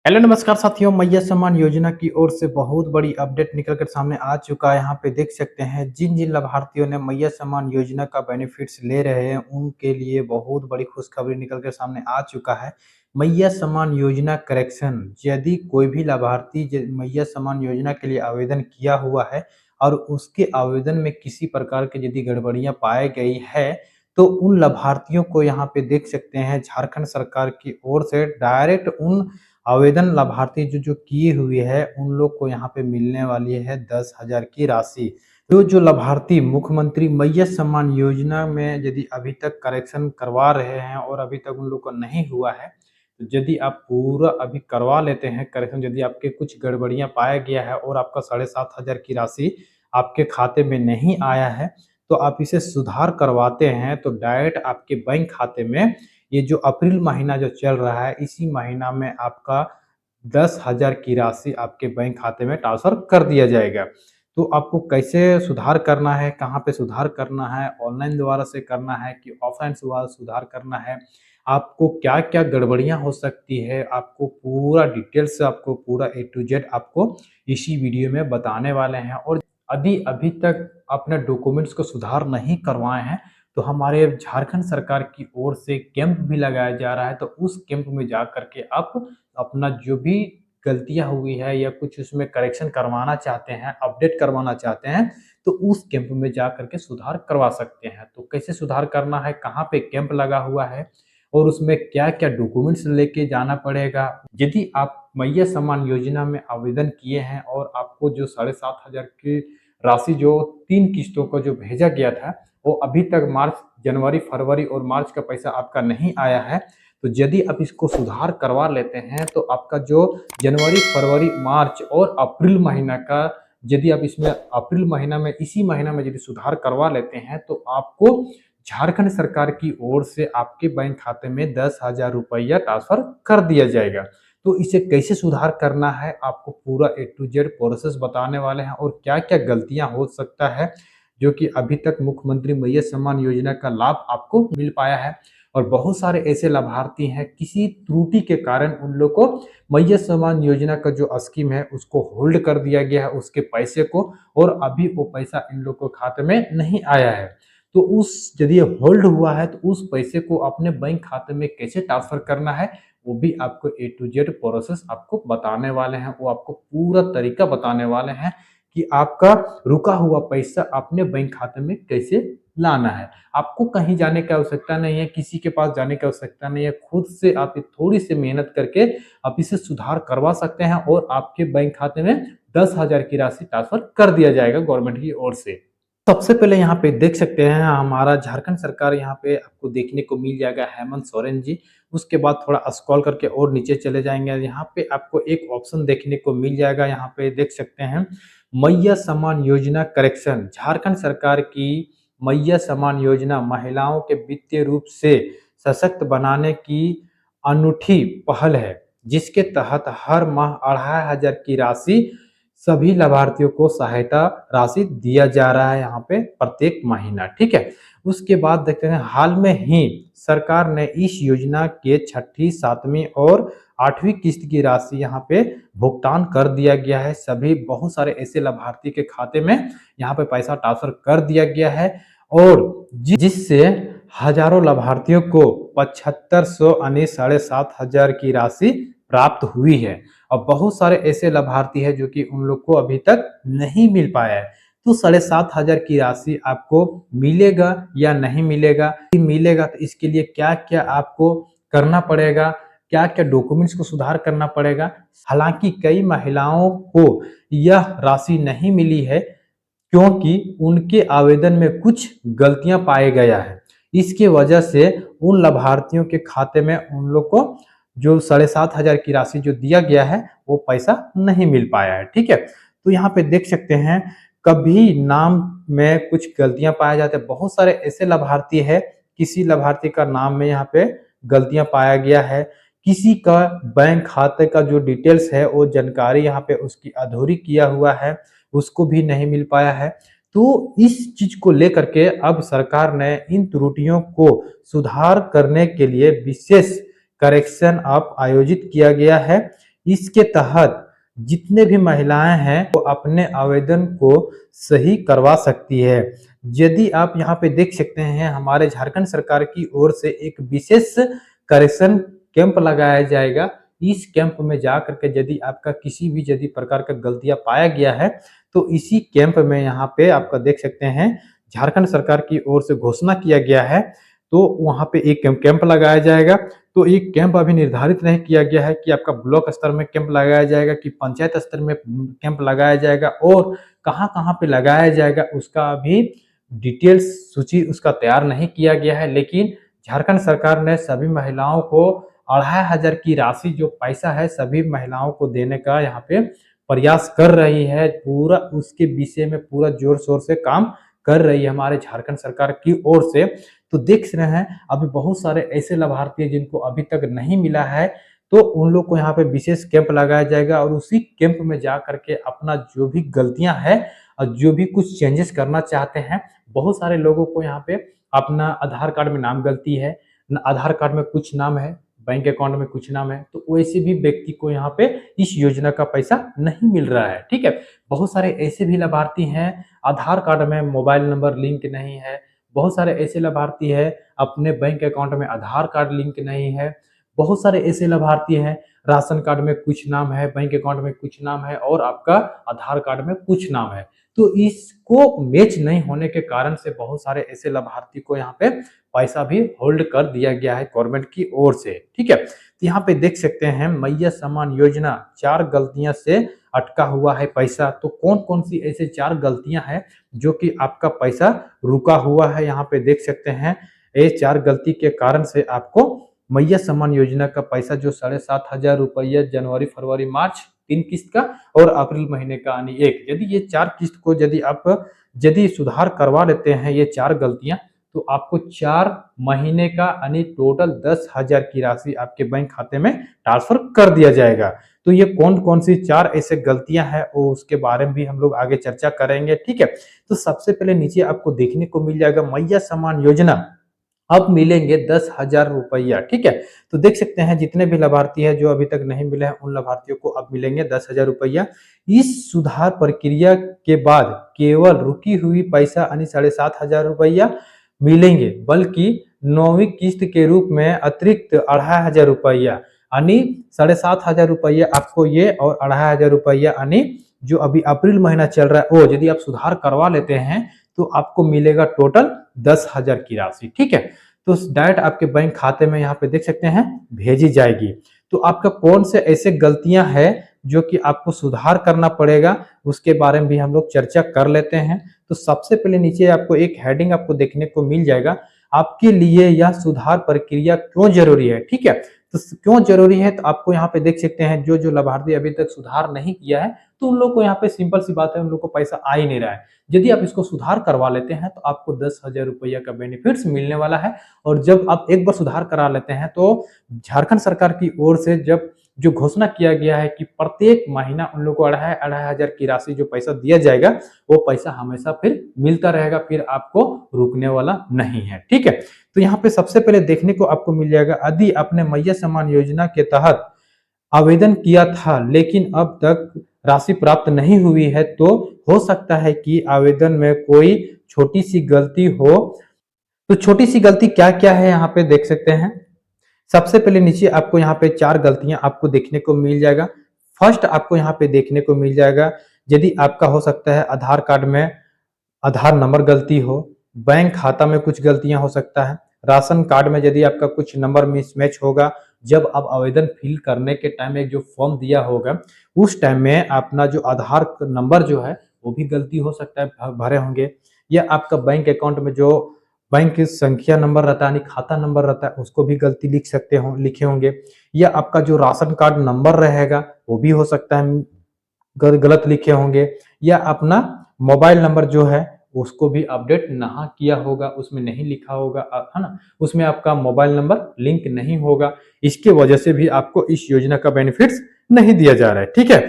Hello नमस्कार साथियों, मैया सम्मान योजना की ओर से बहुत बड़ी अपडेट निकल कर सामने आ चुका है। यहाँ पे देख सकते हैं जिन जिन लाभार्थियों ने मैया सम्मान योजना का बेनिफिट्स ले रहे हैं उनके लिए बहुत बड़ी खुशखबरी निकल कर सामने आ चुका है। मैया सम्मान योजना करेक्शन, यदि कोई भी लाभार्थी मैया सम्मान योजना के लिए आवेदन किया हुआ है और उसके आवेदन में किसी प्रकार की यदि गड़बड़ियां पाई गई है तो उन लाभार्थियों को यहाँ पे देख सकते हैं झारखंड सरकार की ओर से डायरेक्ट उन आवेदन लाभार्थी जो किए हुए हैं उन लोग को यहाँ पे मिलने वाली है 10,000 की राशि। तो जो लाभार्थी मुख्यमंत्री मैया सम्मान योजना में यदि अभी तक करेक्शन करवा रहे हैं और अभी तक उन लोग को नहीं हुआ है, तो यदि आप पूरा अभी करवा लेते हैं करेक्शन, यदि आपके कुछ गड़बड़ियां पाया गया है और आपका 7,500 की राशि आपके खाते में नहीं आया है, तो आप इसे सुधार करवाते हैं तो डायरेक्ट आपके बैंक खाते में ये जो अप्रैल महीना जो चल रहा है इसी महीना में आपका 10,000 की राशि आपके बैंक खाते में ट्रांसफर कर दिया जाएगा। तो आपको कैसे सुधार करना है, कहाँ पे सुधार करना है, ऑनलाइन द्वारा से करना है कि ऑफलाइन सुधार करना है, आपको क्या-क्या गड़बड़ियाँ हो सकती है, आपको पूरा डिटेल्स से आपको पूरा ए टू जेड आपको इसी वीडियो में बताने वाले हैं। और यदि अभी तक अपने डॉक्यूमेंट्स को सुधार नहीं करवाए हैं तो हमारे झारखंड सरकार की ओर से कैंप भी लगाया जा रहा है, तो उस कैंप में जा करके आप अपना जो भी गलतियां हुई है या कुछ उसमें करेक्शन करवाना चाहते हैं, अपडेट करवाना चाहते हैं, तो उस कैंप में जा करके सुधार करवा सकते हैं। तो कैसे सुधार करना है, कहाँ पे कैंप लगा हुआ है और उसमें क्या क्या डॉक्यूमेंट्स लेके जाना पड़ेगा। यदि आप मैया सम्मान योजना में आवेदन किए हैं और आपको जो 7,500 की राशि जो 3 किस्तों को जो भेजा गया था वो अभी तक मार्च, जनवरी, फरवरी और मार्च का पैसा आपका नहीं आया है, तो यदि आप इसको सुधार करवा लेते हैं तो आपका जो जनवरी, फरवरी, मार्च और अप्रैल महीना का, यदि आप इसमें अप्रैल महीना में इसी महीना में यदि सुधार करवा लेते हैं तो आपको झारखंड सरकार की ओर से आपके बैंक खाते में 10,000 रुपया ट्रांसफर कर दिया जाएगा। तो इसे कैसे सुधार करना है आपको पूरा ए टू जेड प्रोसेस बताने वाले हैं और क्या क्या गलतियां हो सकता है जो कि अभी तक मुख्यमंत्री मैया सम्मान योजना का लाभ आपको मिल पाया है। और बहुत सारे ऐसे लाभार्थी हैं किसी त्रुटि के कारण उन लोग को मैया सम्मान योजना का जो स्कीम है उसको होल्ड कर दिया गया है, उसके पैसे को, और अभी वो पैसा इन लोग को खाते में नहीं आया है। तो उस यदि होल्ड हुआ है तो उस पैसे को अपने बैंक खाते में कैसे ट्रांसफर करना है वो भी आपको ए टू जेड प्रोसेस आपको बताने वाले हैं। वो आपको पूरा तरीका बताने वाले हैं कि आपका रुका हुआ पैसा अपने बैंक खाते में कैसे लाना है। आपको कहीं जाने की आवश्यकता नहीं है, किसी के पास जाने की आवश्यकता नहीं है, खुद से आप थोड़ी सी मेहनत करके आप इसे सुधार करवा सकते हैं और आपके बैंक खाते में 10,000 की राशि ट्रांसफर कर दिया जाएगा गवर्नमेंट की ओर से। सबसे पहले यहाँ पे देख सकते हैं हमारा झारखंड सरकार, यहाँ पे आपको देखने को मिल जाएगा हेमंत सोरेन जी। उसके बाद थोड़ा स्क्रॉल करके और नीचे चले जाएंगे, यहाँ पे आपको एक ऑप्शन देखने को मिल जाएगा। यहाँ पे देख सकते हैं मैया सम्मान योजना करेक्शन। झारखंड सरकार की मैया सम्मान योजना महिलाओं के वित्तीय रूप से सशक्त बनाने की अनूठी पहल है, जिसके तहत हर माह 2,500 की राशि सभी लाभार्थियों को सहायता राशि दिया जा रहा है यहाँ पे प्रत्येक महीना। ठीक है, उसके बाद देखते हैं हाल में ही सरकार ने इस योजना के छठी, सातवीं और 8वीं किस्त की राशि यहाँ पे भुगतान कर दिया गया है। सभी बहुत सारे ऐसे लाभार्थी के खाते में यहाँ पे पैसा ट्रांसफर कर दिया गया है और जिससे हजारों लाभार्थियों को 7,500 यानी 7,500 की राशि प्राप्त हुई है। और बहुत सारे ऐसे लाभार्थी हैं जो कि उन लोग को अभी तक नहीं मिल पाया है। तो 7,500 की राशि आपको मिलेगा या नहीं मिलेगा, मिलेगा तो इसके लिए क्या क्या आपको करना पड़ेगा, क्या क्या डॉक्यूमेंट्स को सुधार करना पड़ेगा। हालांकि कई महिलाओं को यह राशि नहीं मिली है क्योंकि उनके आवेदन में कुछ गलतियां पाए गया है। इसके वजह से उन लाभार्थियों के खाते में उन लोग को जो 7,500 की राशि जो दिया गया है वो पैसा नहीं मिल पाया है। ठीक है, तो यहाँ पे देख सकते हैं कभी नाम में कुछ गलतियां पाए जाते हैं। बहुत सारे ऐसे लाभार्थी है, किसी लाभार्थी का नाम में यहाँ पे गलतियां पाया गया है, किसी का बैंक खाते का जो डिटेल्स है वो जानकारी यहाँ पे उसकी अधूरी किया हुआ है, उसको भी नहीं मिल पाया है। तो इस चीज को लेकर के अब सरकार ने इन त्रुटियों को सुधार करने के लिए विशेष करेक्शन आप आयोजित किया गया है। इसके तहत जितने भी महिलाएं हैं वो अपने आवेदन को सही करवा सकती है। यदि आप यहाँ पे देख सकते हैं, हमारे झारखंड सरकार की ओर से एक विशेष करेक्शन कैंप लगाया जाएगा। इस कैंप में जा करके यदि आपका किसी भी यदि प्रकार का गलतियां पाया गया है, तो इसी कैंप में यहाँ पे आपका देख सकते हैं झारखंड सरकार की ओर से घोषणा किया गया है। तो वहाँ पे एक कैंप लगाया जाएगा। तो एक कैंप अभी निर्धारित नहीं किया गया है कि आपका ब्लॉक स्तर में कैंप लगाया जाएगा कि पंचायत स्तर में कैंप लगाया जाएगा और कहाँ-कहाँ पे लगाया जाएगा, उसका अभी डिटेल्स सूची उसका तैयार नहीं किया गया है। लेकिन झारखंड सरकार ने सभी महिलाओं को 2500 की राशि जो पैसा है सभी महिलाओं को देने का यहाँ पे प्रयास कर रही है। पूरा उसके विषय में पूरा जोर शोर से काम कर रही है हमारे झारखंड सरकार की ओर से। तो देख रहे हैं अभी बहुत सारे ऐसे लाभार्थी हैं जिनको अभी तक नहीं मिला है, तो उन लोग को यहाँ पे विशेष कैंप लगाया जाएगा और उसी कैंप में जा करके अपना जो भी गलतियां हैं और जो भी कुछ चेंजेस करना चाहते हैं, बहुत सारे लोगों को यहाँ पे अपना आधार कार्ड में नाम गलती है, आधार कार्ड में कुछ नाम है, बैंक अकाउंट में कुछ नाम है, तो वैसे भी व्यक्ति को यहाँ पे इस योजना का पैसा नहीं मिल रहा है। ठीक है, बहुत सारे ऐसे भी लाभार्थी हैं आधार कार्ड में मोबाइल नंबर लिंक नहीं है, बहुत सारे ऐसे लाभार्थी हैं अपने बैंक अकाउंट में आधार कार्ड लिंक नहीं है, बहुत सारे ऐसे लाभार्थी हैं राशन कार्ड में कुछ नाम है, बैंक अकाउंट में कुछ नाम है और आपका आधार कार्ड में कुछ नाम है। तो इसको मैच नहीं होने के कारण से बहुत सारे ऐसे लाभार्थी को यहाँ पे पैसा भी होल्ड कर दिया गया है गवर्नमेंट की ओर से। ठीक है, तो यहाँ पे देख सकते हैं मैया सम्मान योजना 4 गलतियां से अटका हुआ है पैसा। तो कौन कौन सी ऐसे 4 गलतियां हैं जो कि आपका पैसा रुका हुआ है, यहाँ पे देख सकते हैं। ये 4 गलती के कारण से आपको मैया सम्मान योजना का पैसा जो 7,500 रुपया जनवरी फरवरी मार्च 3 किस्त का और अप्रैल महीने का यानी 1, यदि ये 4 किस्त को यदि आप सुधार करवा लेते हैं ये 4 गलतियां, तो आपको 4 महीने का यानी टोटल 10,000 की राशि आपके बैंक खाते में ट्रांसफर कर दिया जाएगा। तो ये कौन कौन सी 4 ऐसे गलतियां हैं वो उसके बारे में भी हम लोग आगे चर्चा करेंगे। ठीक है, तो सबसे पहले नीचे आपको देखने को मिल जाएगा मैया सम्मान योजना अब मिलेंगे 10,000 रुपया। ठीक है, तो देख सकते हैं जितने भी लाभार्थी हैं जो अभी तक नहीं मिले हैं उन लाभार्थियों को अब मिलेंगे 10,000 रुपया। इस सुधार प्रक्रिया के बाद केवल रुकी हुई पैसा यानी 7,500 रुपया मिलेंगे, बल्कि 9वीं किस्त के रूप में अतिरिक्त 2,500 रुपया यानी 7,500 रुपया आपको ये और 2,500 रुपया यानी जो अभी अप्रैल महीना चल रहा है वो यदि आप सुधार करवा लेते हैं तो आपको मिलेगा टोटल 10,000 की राशि। ठीक है, तो डायरेक्ट आपके बैंक खाते में यहाँ पे देख सकते हैं भेजी जाएगी। तो आपका कौन से ऐसे गलतियां हैं जो कि आपको सुधार करना पड़ेगा उसके बारे में भी हम लोग चर्चा कर लेते हैं। तो सबसे पहले नीचे आपको एक हेडिंग आपको देखने को मिल जाएगा, आपके लिए यह सुधार प्रक्रिया क्यों जरूरी है। ठीक है, तो क्यों जरूरी है तो आपको यहाँ पे देख सकते हैं जो जो लाभार्थी अभी तक सुधार नहीं किया है तो उन लोग को यहाँ पे सिंपल सी बात है, उन लोग को पैसा आ ही नहीं रहा है। यदि आप इसको सुधार करवा लेते हैं तो आपको 10,000 रुपया का बेनिफिट्स मिलने वाला है। और जब आप एक बार सुधार करा लेते हैं तो झारखंड सरकार की ओर से जब जो घोषणा किया गया है कि प्रत्येक महीना उन लोग को 2,500 की राशि जो पैसा दिया जाएगा वो पैसा हमेशा फिर मिलता रहेगा, फिर आपको रुकने वाला नहीं है। ठीक है, तो यहाँ पे सबसे पहले देखने को आपको मिल जाएगा, यदि आपने मैया सम्मान योजना के तहत आवेदन किया था लेकिन अब तक राशि प्राप्त नहीं हुई है तो हो सकता है कि आवेदन में कोई छोटी सी गलती हो। तो छोटी सी गलती क्या क्या है यहाँ पे देख सकते हैं। सबसे पहले नीचे आपको यहाँ पे 4 गलतियां आपको देखने को मिल जाएगा। फर्स्ट आपको यहाँ पे देखने को मिल जाएगा यदि आपका हो सकता है आधार कार्ड में आधार नंबर गलती हो, बैंक खाता में कुछ गलतियां हो सकता है, राशन कार्ड में यदि आपका कुछ नंबर मिसमैच होगा, जब आप आवेदन फिल करने के टाइम में जो फॉर्म दिया होगा उस टाइम में अपना जो आधार नंबर जो है वो भी गलती हो सकता है भरे होंगे, या आपका बैंक अकाउंट में जो बैंक की संख्या नंबर रहता है यानी खाता नंबर रहता है उसको भी गलती लिखे होंगे, या आपका जो राशन कार्ड नंबर रहेगा वो भी हो सकता है गलत लिखे होंगे, या अपना मोबाइल नंबर जो है उसको भी अपडेट ना किया होगा, उसमें नहीं लिखा होगा है ना, उसमें आपका मोबाइल नंबर लिंक नहीं होगा, इसके वजह से भी आपको इस योजना का बेनिफिट्स नहीं दिया जा रहा है। ठीक है,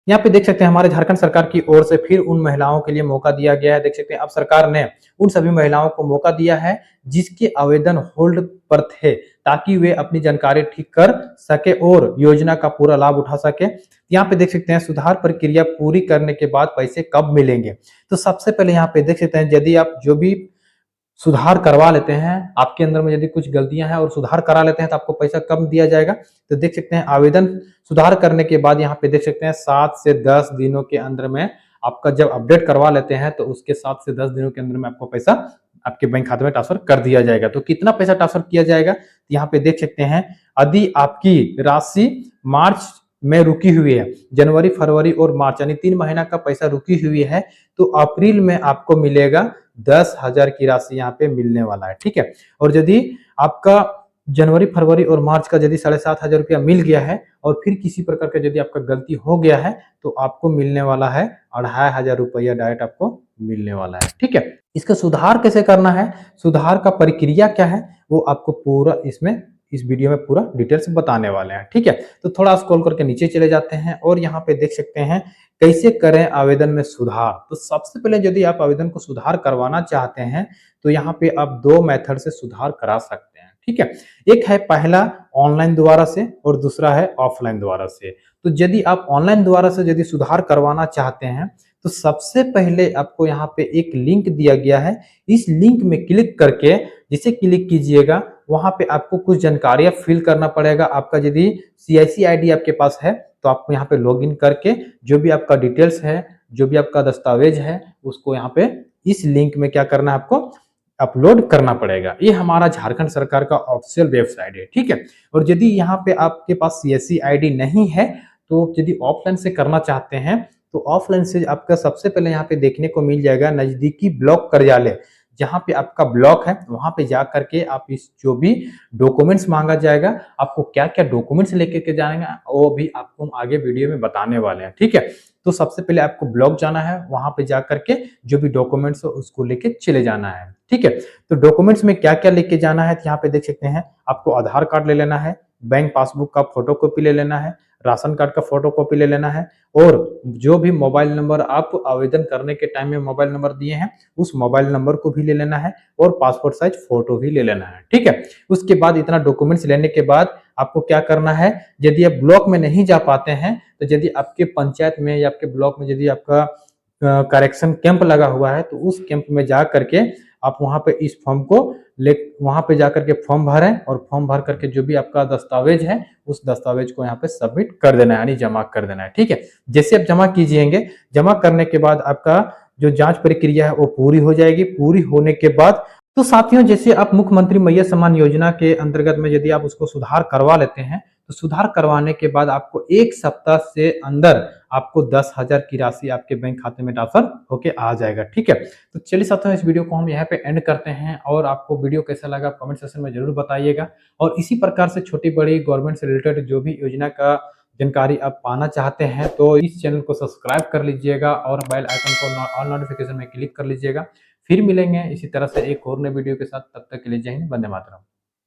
यहाँ पे देख सकते हैं हमारे झारखंड सरकार की ओर से फिर उन महिलाओं के लिए मौका दिया गया है। देख सकते हैं अब सरकार ने उन सभी महिलाओं को मौका दिया है जिसके आवेदन होल्ड पर थे, ताकि वे अपनी जानकारी ठीक कर सके और योजना का पूरा लाभ उठा सके। यहाँ पे देख सकते हैं सुधार प्रक्रिया पूरी करने के बाद पैसे कब मिलेंगे। तो सबसे पहले यहाँ पे देख सकते हैं यदि आप जो भी सुधार करवा लेते हैं, आपके अंदर में यदि कुछ गलतियां हैं और सुधार करा लेते हैं तो आपको पैसा कम दिया जाएगा। तो देख सकते हैं आवेदन सुधार करने के बाद यहाँ पे देख सकते हैं 7 से 10 दिनों के अंदर में आपका जब अपडेट करवा लेते हैं तो उसके 7 से 10 दिनों के अंदर में आपको पैसा आपके बैंक खाते में ट्रांसफर कर दिया जाएगा। तो कितना पैसा ट्रांसफर किया जाएगा, तो यहाँ पे देख सकते हैं यदि आपकी राशि मार्च में रुकी हुई है, जनवरी फरवरी और मार्च यानी 3 महीना का पैसा रुकी हुई है, तो अप्रैल में आपको मिलेगा 10,000 की राशि यहाँ पे मिलने वाला है। ठीक है, और यदि आपका जनवरी फरवरी और मार्च का यदि 7,500 रुपया मिल गया है और फिर किसी प्रकार का यदि आपका गलती हो गया है तो आपको मिलने वाला है 2,500 रुपया डायरेक्ट आपको मिलने वाला है। ठीक है, इसका सुधार कैसे करना है, सुधार का प्रक्रिया क्या है, वो आपको पूरा इसमें इस वीडियो में पूरा डिटेल्स बताने वाले हैं। ठीक है, तो थोड़ा स्क्रॉल करके नीचे चले जाते हैं और यहाँ पे देख सकते हैं कैसे करें आवेदन में सुधार। तो सबसे पहले यदि आप आवेदन को सुधार करवाना चाहते हैं तो यहाँ पे आप 2 मेथड से सुधार करा सकते हैं। ठीक है, एक है पहला ऑनलाइन द्वारा से और दूसरा है ऑफलाइन द्वारा से। तो यदि आप ऑनलाइन द्वारा से यदि सुधार करवाना चाहते हैं तो सबसे पहले आपको यहाँ पे एक लिंक दिया गया है, इस लिंक में क्लिक करके जिसे क्लिक कीजिएगा वहां पे आपको कुछ जानकारियां फिल करना पड़ेगा। आपका यदि CIC ID आपके पास है तो आपको यहाँ पे लॉगिन करके जो भी आपका डिटेल्स है, जो भी आपका दस्तावेज है, उसको यहाँ पे इस लिंक में क्या करना है, आपको अपलोड करना पड़ेगा। ये हमारा झारखंड सरकार का ऑफिशियल वेबसाइट है। ठीक है, और यदि यहाँ पे आपके पास CIC ID नहीं है तो यदि ऑफलाइन से करना चाहते हैं तो ऑफलाइन से आपका सबसे पहले यहाँ पे देखने को मिल जाएगा नजदीकी ब्लॉक कार्यालय। जहां पे आपका ब्लॉक है वहां पे जा करके आप इस जो भी डॉक्यूमेंट्स मांगा जाएगा, आपको क्या क्या डॉक्यूमेंट्स लेके के जाएंगे वो भी आपको हम आगे वीडियो में बताने वाले हैं। ठीक है, तो सबसे पहले आपको ब्लॉक जाना है, वहां पे जा करके जो भी डॉक्यूमेंट्स हो उसको लेके चले जाना है। ठीक है, तो डॉक्यूमेंट्स में क्या क्या लेके जाना है, तो यहाँ पे देख सकते हैं आपको आधार कार्ड ले लेना है, बैंक पासबुक का फोटो कॉपी ले लेना है, राशन कार्ड का फोटो कॉपी ले लेना है और जो भी मोबाइल नंबर आप आवेदन करने के टाइम में मोबाइल नंबर दिए हैं उस मोबाइल नंबर को भी ले लेना है और पासपोर्ट साइज फोटो भी ले लेना है। ठीक है, उसके बाद इतना डॉक्यूमेंट्स लेने के बाद आपको क्या करना है, यदि आप ब्लॉक में नहीं जा पाते हैं तो यदि आपके पंचायत में या आपके ब्लॉक में यदि आपका करेक्शन कैंप लगा हुआ है तो उस कैंप में जा करके आप वहां पे इस फॉर्म को ले वहां पे जाकर के फॉर्म भरें और फॉर्म भर करके जो भी आपका दस्तावेज है उस दस्तावेज को यहाँ पे सबमिट कर देना है, यानी जमा कर देना है। ठीक है, जैसे आप जमा कीजिएंगे, जमा करने के बाद आपका जो जांच प्रक्रिया है वो पूरी हो जाएगी। पूरी होने के बाद तो साथियों जैसे आप मुख्यमंत्री मैया सम्मान योजना के अंतर्गत में यदि आप उसको सुधार करवा लेते हैं तो सुधार करवाने के बाद आपको 1 सप्ताह से अंदर आपको 10,000 की राशि आपके बैंक खाते में ट्रांसफर होके आ जाएगा। ठीक है, तो चलिए साथियों इस वीडियो को हम यहाँ पे एंड करते हैं और आपको वीडियो कैसा लगा कमेंट सेक्शन में जरूर बताइएगा। और इसी प्रकार से छोटी बड़ी गवर्नमेंट से रिलेटेड जो भी योजना का जानकारी आप पाना चाहते हैं तो इस चैनल को सब्सक्राइब कर लीजिएगा और बेल आइकन को ऑल नोटिफिकेशन में क्लिक कर लीजिएगा। फिर मिलेंगे इसी तरह से एक और नए वीडियो के साथ, तब तक के लिए जय हिंद, वंदे मातरम।